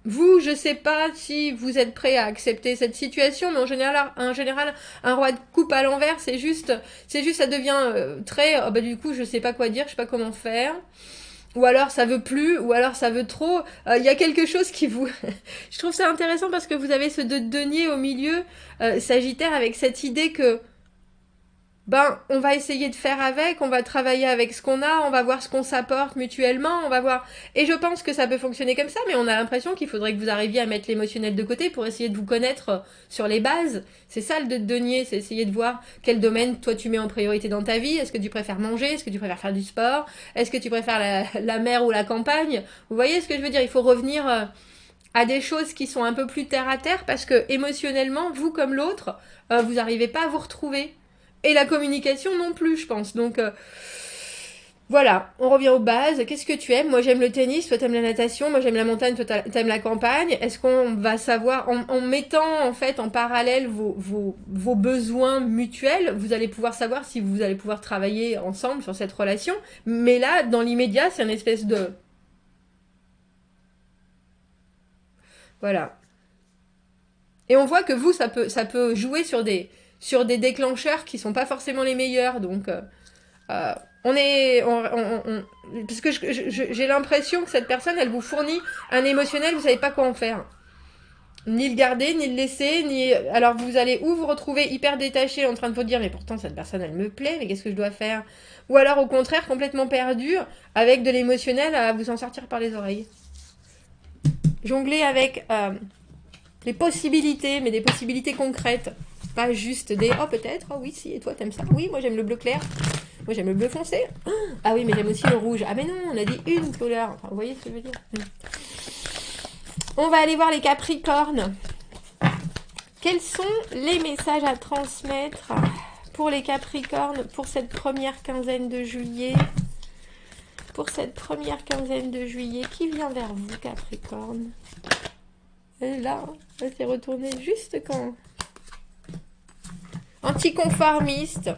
Vous, je sais pas si vous êtes prêt à accepter cette situation, mais en général, un roi de coupe à l'envers, c'est juste, ça devient très, oh bah du coup, je sais pas quoi dire, je sais pas comment faire. Ou alors ça veut plus, ou alors ça veut trop. Il y a quelque chose qui vous... je trouve ça intéressant parce que vous avez ce 2 de denier au milieu, Sagittaire, avec cette idée que ben, on va essayer de faire avec, on va travailler avec ce qu'on a, on va voir ce qu'on s'apporte mutuellement, on va voir... Et je pense que ça peut fonctionner comme ça, mais on a l'impression qu'il faudrait que vous arriviez à mettre l'émotionnel de côté pour essayer de vous connaître sur les bases. C'est ça le denier, c'est essayer de voir quel domaine toi tu mets en priorité dans ta vie. Est-ce que tu préfères manger? Est-ce que tu préfères faire du sport? Est-ce que tu préfères la mer ou la campagne? Vous voyez ce que je veux dire? Il faut revenir à des choses qui sont un peu plus terre à terre parce que émotionnellement, vous comme l'autre, vous n'arrivez pas à vous retrouver. Et la communication non plus, je pense. Donc voilà, on revient aux bases. Qu'est-ce que tu aimes? Moi j'aime le tennis, toi t'aimes la natation, moi j'aime la montagne, toi t'aimes la campagne. Est-ce qu'on va savoir, en mettant en fait en parallèle vos besoins mutuels, vous allez pouvoir savoir si vous allez pouvoir travailler ensemble sur cette relation. Mais là, dans l'immédiat, c'est une espèce de... Voilà. Et on voit que vous, ça peut jouer sur des déclencheurs qui sont pas forcément les meilleurs. Donc, on est... parce que j'ai l'impression que cette personne, elle vous fournit un émotionnel, vous savez pas quoi en faire. Ni le garder, ni le laisser, ni... Alors, vous allez ou vous retrouver hyper détaché en train de vous dire, mais pourtant, cette personne, elle me plaît, mais qu'est-ce que je dois faire? Ou alors, au contraire, complètement perdu, avec de l'émotionnel à vous en sortir par les oreilles. Jongler avec... les possibilités, mais des possibilités concrètes. Pas juste des oh peut-être, oh oui, si, et toi t'aimes ça? Oui, moi j'aime le bleu clair. Moi j'aime le bleu foncé. Ah oui, mais j'aime aussi le rouge. Ah mais non, on a dit une couleur. Enfin, vous voyez ce que je veux dire? On va aller voir les Capricornes. Quels sont les messages à transmettre pour les Capricornes pour cette première quinzaine de juillet? Pour cette première quinzaine de juillet, qui vient vers vous, Capricorne? Elle est là, elle s'est retournée juste quand... Anticonformiste,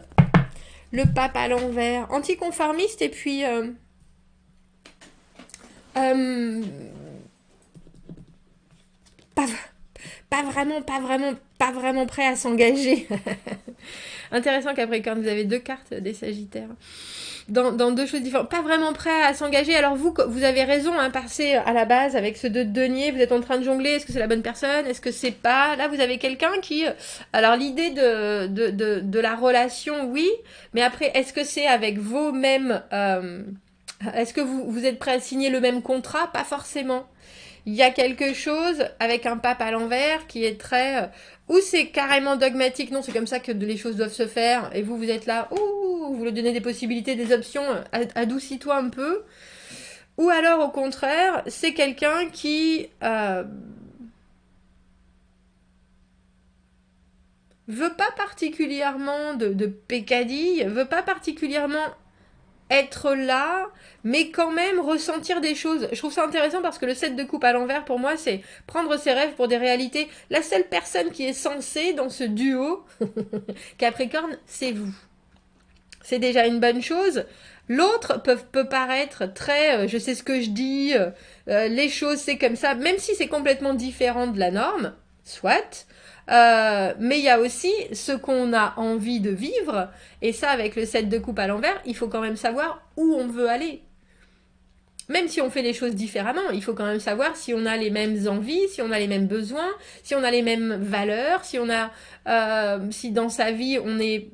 le pape à l'envers. Anticonformiste et puis... pas vraiment prêt à s'engager. Intéressant, Capricorne, vous avez 2 cartes des Sagittaires. Dans 2 choses différentes. Pas vraiment prêt à s'engager. Alors vous avez raison, hein, passer à la base avec ce 2 de denier, vous êtes en train de jongler, est-ce que c'est la bonne personne? Est-ce que c'est pas... Là, vous avez quelqu'un qui... Alors l'idée de la relation, oui, mais après, est-ce que c'est avec vos mêmes... Est-ce que vous êtes prêt à signer le même contrat? Pas forcément. il y a quelque chose avec un pape à l'envers qui est très... ou c'est carrément dogmatique, non, c'est comme ça que les choses doivent se faire, et vous êtes là, ouh, vous lui donnez des possibilités, des options, adoucis-toi un peu. Ou alors, au contraire, c'est quelqu'un qui veut pas particulièrement de pécadilles, veut pas particulièrement être là, mais quand même ressentir des choses. Je trouve ça intéressant parce que le 7 de coupe à l'envers, pour moi, c'est prendre ses rêves pour des réalités. La seule personne qui est censée dans ce duo Capricorne, c'est vous. C'est déjà une bonne chose. L'autre peut paraître très je sais ce que je dis, les choses c'est comme ça, même si c'est complètement différent de la norme, soit. Mais il y a aussi ce qu'on a envie de vivre, et ça avec le 7 de coupe à l'envers, il faut quand même savoir où on veut aller. Même si on fait les choses différemment, il faut quand même savoir si on a les mêmes envies, si on a les mêmes besoins, si on a les mêmes valeurs, si on a, si dans sa vie on est,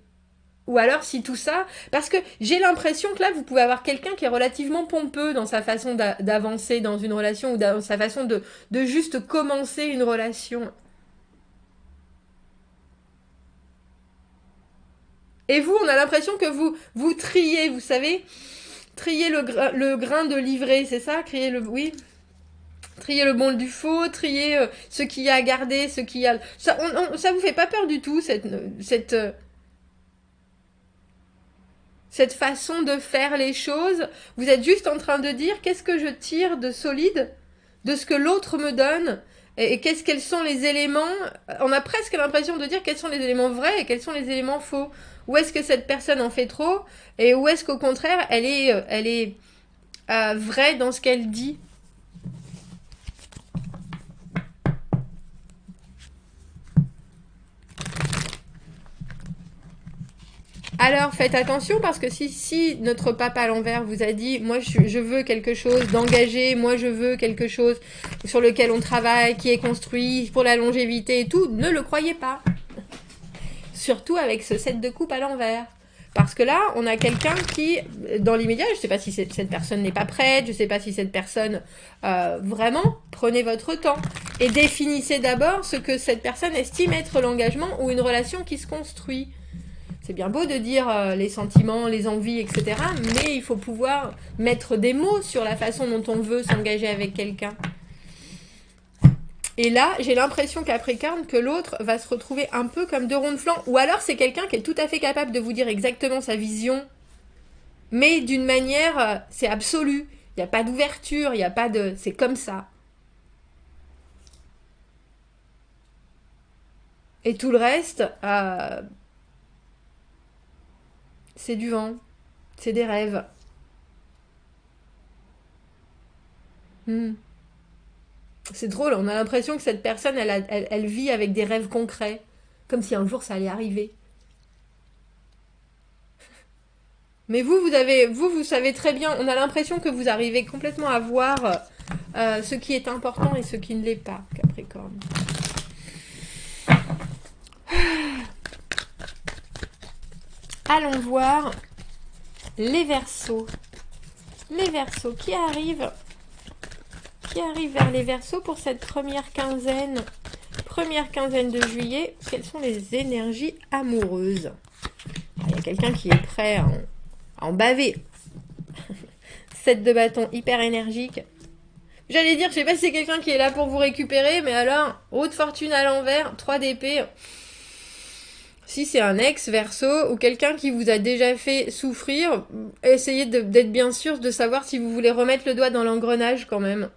ou alors si tout ça, parce que j'ai l'impression que là vous pouvez avoir quelqu'un qui est relativement pompeux dans sa façon d'avancer dans une relation ou dans sa façon de juste commencer une relation. Et vous, on a l'impression que vous triez, vous savez, trier le grain de livret, c'est ça? Trier le, oui, trier le bon du faux, trier ce qu'il y a à garder, ce qu'il y a. Ça vous fait pas peur du tout cette façon de faire les choses? Vous êtes juste en train de dire qu'est-ce que je tire de solide de ce que l'autre me donne et quels sont les éléments. On a presque l'impression de dire quels sont les éléments vrais et quels sont les éléments faux. Où est-ce que cette personne en fait trop et où est-ce qu'au contraire elle est vraie dans ce qu'elle dit. Alors faites attention parce que si notre papa à l'envers vous a dit moi je veux quelque chose d'engagé, moi je veux quelque chose sur lequel on travaille, qui est construit pour la longévité et tout, ne le croyez pas. Surtout avec ce 7 de coupe à l'envers. Parce que là, on a quelqu'un qui, dans l'immédiat, je ne sais pas si cette personne n'est pas prête, je ne sais pas si cette personne, vraiment, prenez votre temps. Et définissez d'abord ce que cette personne estime être l'engagement ou une relation qui se construit. C'est bien beau de dire les sentiments, les envies, etc. Mais il faut pouvoir mettre des mots sur la façon dont on veut s'engager avec quelqu'un. Et là, j'ai l'impression Capricorne que l'autre va se retrouver un peu comme deux ronds de flanc. Ou alors c'est quelqu'un qui est tout à fait capable de vous dire exactement sa vision, mais d'une manière, c'est absolu. Il n'y a pas d'ouverture, il n'y a pas de... C'est comme ça. Et tout le reste, c'est du vent. C'est des rêves. Hmm. C'est drôle, on a l'impression que cette personne, elle vit avec des rêves concrets. Comme si un jour ça allait arriver. Mais vous savez très bien, on a l'impression que vous arrivez complètement à voir ce qui est important et ce qui ne l'est pas, Capricorne. Allons voir les Verseaux. Les Verseaux qui arrivent vers les Verseaux pour cette première quinzaine de juillet. Quelles sont les énergies amoureuses? Il y a quelqu'un qui est prêt à en baver. 7 de bâton hyper énergique. J'allais dire, je sais pas si c'est quelqu'un qui est là pour vous récupérer, mais alors, roue de fortune à l'envers, 3 d'épée. Si c'est un ex Verseau ou quelqu'un qui vous a déjà fait souffrir, essayez d'être bien sûr de savoir si vous voulez remettre le doigt dans l'engrenage quand même.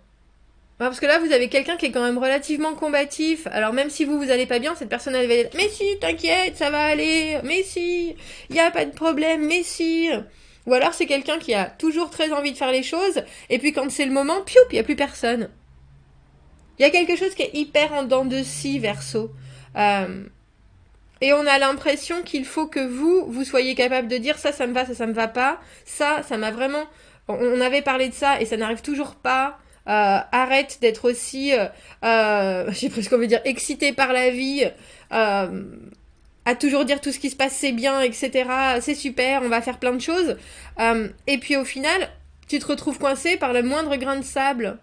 Parce que là, vous avez quelqu'un qui est quand même relativement combatif. Alors même si vous allez pas bien, cette personne elle va être mais si, t'inquiète, ça va aller. Mais si, il y a pas de problème. Mais si. Ou alors c'est quelqu'un qui a toujours très envie de faire les choses et puis quand c'est le moment, pioup, il y a plus personne. Il y a quelque chose qui est hyper en dents de scie, Verseau. Et on a l'impression qu'il faut que vous soyez capable de dire ça me va, ça me va pas. Ça m'a vraiment... On avait parlé de ça et ça n'arrive toujours pas. Arrête d'être aussi, j'ai presque envie de dire, excité par la vie, à toujours dire tout ce qui se passe c'est bien, etc. C'est super, on va faire plein de choses. Et puis au final, tu te retrouves coincé par le moindre grain de sable.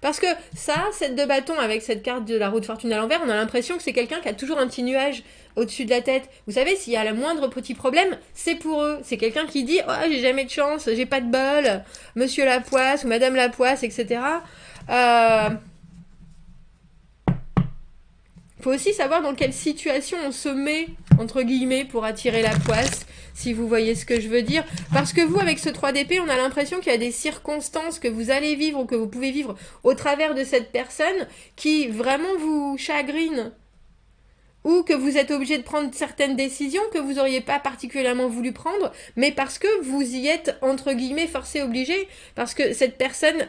Parce que ça, cette de bâton avec cette carte de la roue de fortune à l'envers, on a l'impression que c'est quelqu'un qui a toujours un petit nuage au-dessus de la tête. Vous savez, s'il y a le moindre petit problème, c'est pour eux. C'est quelqu'un qui dit « Oh, j'ai jamais de chance, j'ai pas de bol, monsieur Lapoisse ou madame Lapoisse, etc. » Faut aussi savoir dans quelle situation on se met, entre guillemets, pour attirer la poisse, si vous voyez ce que je veux dire. Parce que vous, avec ce 3 d'épée, on a l'impression qu'il y a des circonstances que vous allez vivre ou que vous pouvez vivre au travers de cette personne qui vraiment vous chagrine. Ou que vous êtes obligé de prendre certaines décisions que vous n'auriez pas particulièrement voulu prendre, mais parce que vous y êtes, entre guillemets, forcé, obligé, parce que cette personne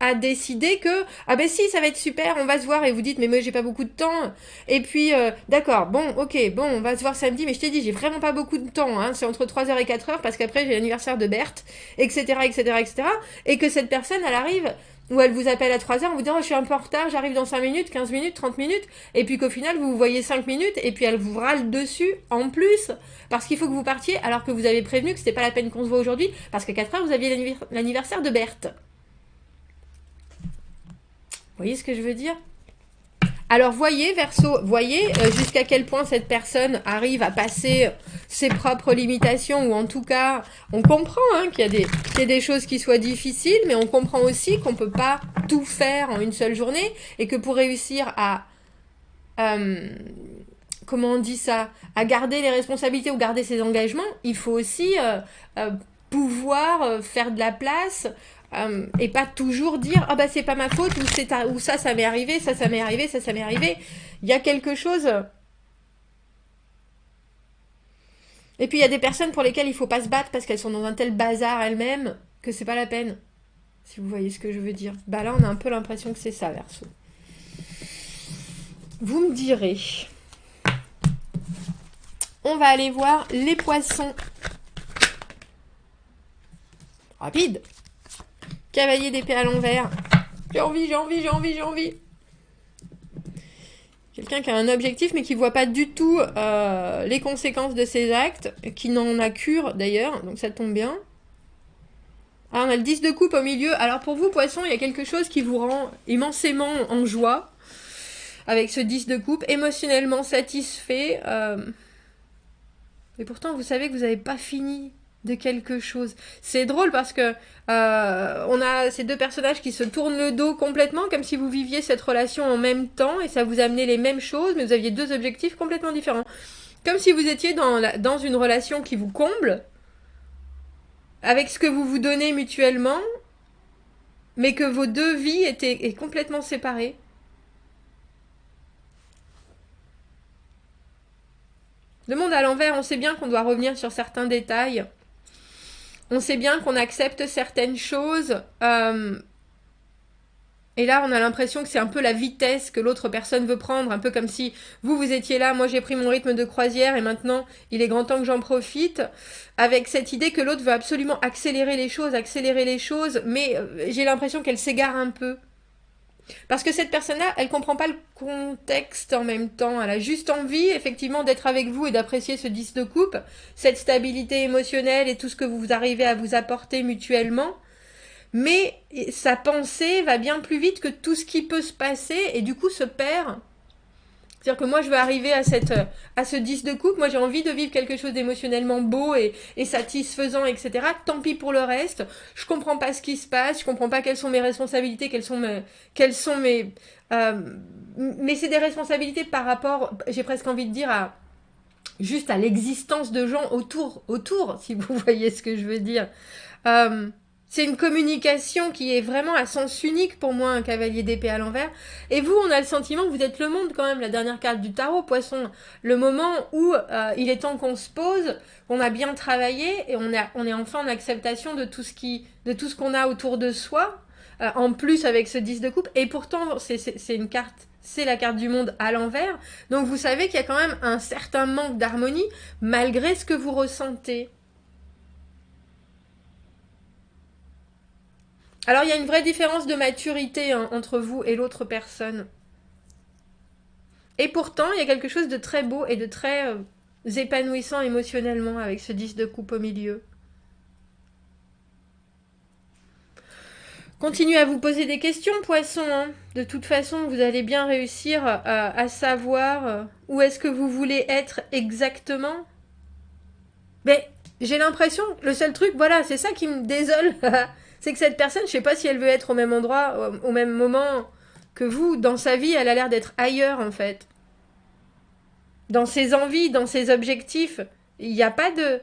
a décidé que, ah ben si, ça va être super, on va se voir, et vous dites, mais moi j'ai pas beaucoup de temps, et puis, d'accord, bon, ok, bon, on va se voir samedi, mais je t'ai dit, j'ai vraiment pas beaucoup de temps, hein, c'est entre 3 heures et 4 heures, parce qu'après j'ai l'anniversaire de Berthe, etc., etc., etc., et que cette personne, elle arrive, ou elle vous appelle à 3 heures en vous disant oh, je suis un peu en retard, j'arrive dans 5 minutes, 15 minutes, 30 minutes, et puis qu'au final vous vous voyez 5 minutes, et puis elle vous râle dessus en plus, parce qu'il faut que vous partiez, alors que vous avez prévenu que c'était pas la peine qu'on se voit aujourd'hui, parce qu'à 4 heures vous aviez l'anniversaire de Berthe. Vous voyez ce que je veux dire? Alors voyez Verseau, voyez jusqu'à quel point cette personne arrive à passer ses propres limitations, ou en tout cas, on comprend hein, qu'il y a des choses qui soient difficiles, mais on comprend aussi qu'on ne peut pas tout faire en une seule journée, et que pour réussir à comment on dit ça, à garder les responsabilités ou garder ses engagements, il faut aussi pouvoir faire de la place et pas toujours dire ah bah c'est pas ma faute ou ça m'est arrivé, ça m'est arrivé, ça m'est arrivé. Il y a quelque chose. Et puis il y a des personnes pour lesquelles il faut pas se battre parce qu'elles sont dans un tel bazar elles-mêmes que c'est pas la peine. Si vous voyez ce que je veux dire. Bah là on a un peu l'impression que c'est ça, Verseau. Vous me direz. On va aller voir les poissons. Rapide. Cavalier d'épée à l'envers. J'ai envie. Quelqu'un qui a un objectif mais qui ne voit pas du tout les conséquences de ses actes, qui n'en a cure d'ailleurs, donc ça tombe bien. Ah, on a le 10 de coupe au milieu. Alors pour vous, poisson, il y a quelque chose qui vous rend immensément en joie avec ce 10 de coupe, émotionnellement satisfait. Et pourtant, vous savez que vous n'avez pas fini de quelque chose. C'est drôle parce que on a ces deux personnages qui se tournent le dos complètement, comme si vous viviez cette relation en même temps, et ça vous amenait les mêmes choses, mais vous aviez deux objectifs complètement différents. Comme si vous étiez dans une relation qui vous comble, avec ce que vous vous donnez mutuellement, mais que vos deux vies étaient complètement séparées. Le monde à l'envers, on sait bien qu'on doit revenir sur certains détails. On sait bien qu'on accepte certaines choses. Et là, on a l'impression que c'est un peu la vitesse que l'autre personne veut prendre. Un peu comme si vous étiez là, moi j'ai pris mon rythme de croisière et maintenant il est grand temps que j'en profite. Avec cette idée que l'autre veut absolument accélérer les choses. Mais j'ai l'impression qu'elle s'égare un peu. Parce que cette personne-là, elle comprend pas le contexte en même temps. Elle a juste envie, effectivement, d'être avec vous et d'apprécier ce 10 de coupe, cette stabilité émotionnelle et tout ce que vous arrivez à vous apporter mutuellement. Mais sa pensée va bien plus vite que tout ce qui peut se passer et du coup se perd. C'est-à-dire que moi, je veux arriver à ce 10 de coupe. Moi, j'ai envie de vivre quelque chose d'émotionnellement beau et satisfaisant, etc. Tant pis pour le reste. Je comprends pas ce qui se passe. Je comprends pas quelles sont mes responsabilités, quelles sont mes... mais c'est des responsabilités par rapport, j'ai presque envie de dire, juste à l'existence de gens autour, si vous voyez ce que je veux dire. C'est une communication qui est vraiment à sens unique pour moi, un cavalier d'épée à l'envers. Et vous, on a le sentiment que vous êtes le monde quand même, la dernière carte du tarot, poisson. Le moment où il est temps qu'on se pose, qu'on a bien travaillé et on est enfin en acceptation de tout ce qu'on a autour de soi, en plus avec ce 10 de coupe. Et pourtant, c'est une carte, c'est la carte du monde à l'envers. Donc vous savez qu'il y a quand même un certain manque d'harmonie malgré ce que vous ressentez. Alors, il y a une vraie différence de maturité entre vous et l'autre personne. Et pourtant, il y a quelque chose de très beau et de très épanouissant émotionnellement avec ce 10 de coupe au milieu. Continuez à vous poser des questions, poisson. Hein. De toute façon, vous allez bien réussir à savoir où est-ce que vous voulez être exactement. Mais j'ai l'impression, le seul truc, voilà, c'est ça qui me désole, c'est que cette personne, je sais pas si elle veut être au même endroit, au même moment que vous. Dans sa vie, elle a l'air d'être ailleurs, en fait. Dans ses envies, dans ses objectifs, il n'y a pas de...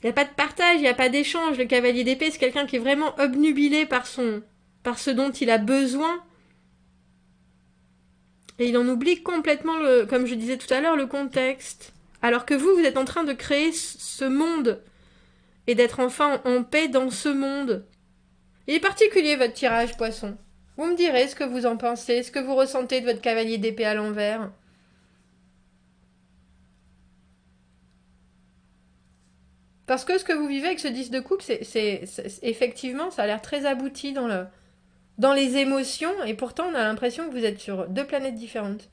Il n'y a pas de partage, il n'y a pas d'échange. Le cavalier d'épée, c'est quelqu'un qui est vraiment obnubilé par ce dont il a besoin. Et il en oublie complètement, comme je disais tout à l'heure, le contexte. Alors que vous êtes en train de créer ce monde. Et d'être enfin en paix dans ce monde. Il est particulier, votre tirage, poisson. Vous me direz ce que vous en pensez, ce que vous ressentez de votre cavalier d'épée à l'envers. Parce que ce que vous vivez avec ce 10 de coupe, c'est effectivement, ça a l'air très abouti dans les émotions, et pourtant on a l'impression que vous êtes sur deux planètes différentes.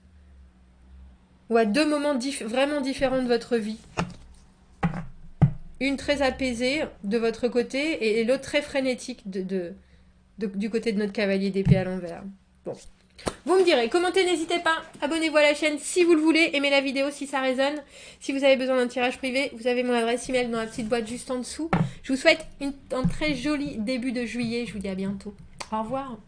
Ou à deux moments vraiment différents de votre vie. Une très apaisée de votre côté, et l'autre très frénétique du côté de notre cavalier d'épée à l'envers. Bon. Vous me direz, commentez, n'hésitez pas, abonnez-vous à la chaîne si vous le voulez, aimez la vidéo si ça résonne. Si vous avez besoin d'un tirage privé, vous avez mon adresse email dans la petite boîte juste en dessous. Je vous souhaite un très joli début de juillet, je vous dis à bientôt. Au revoir.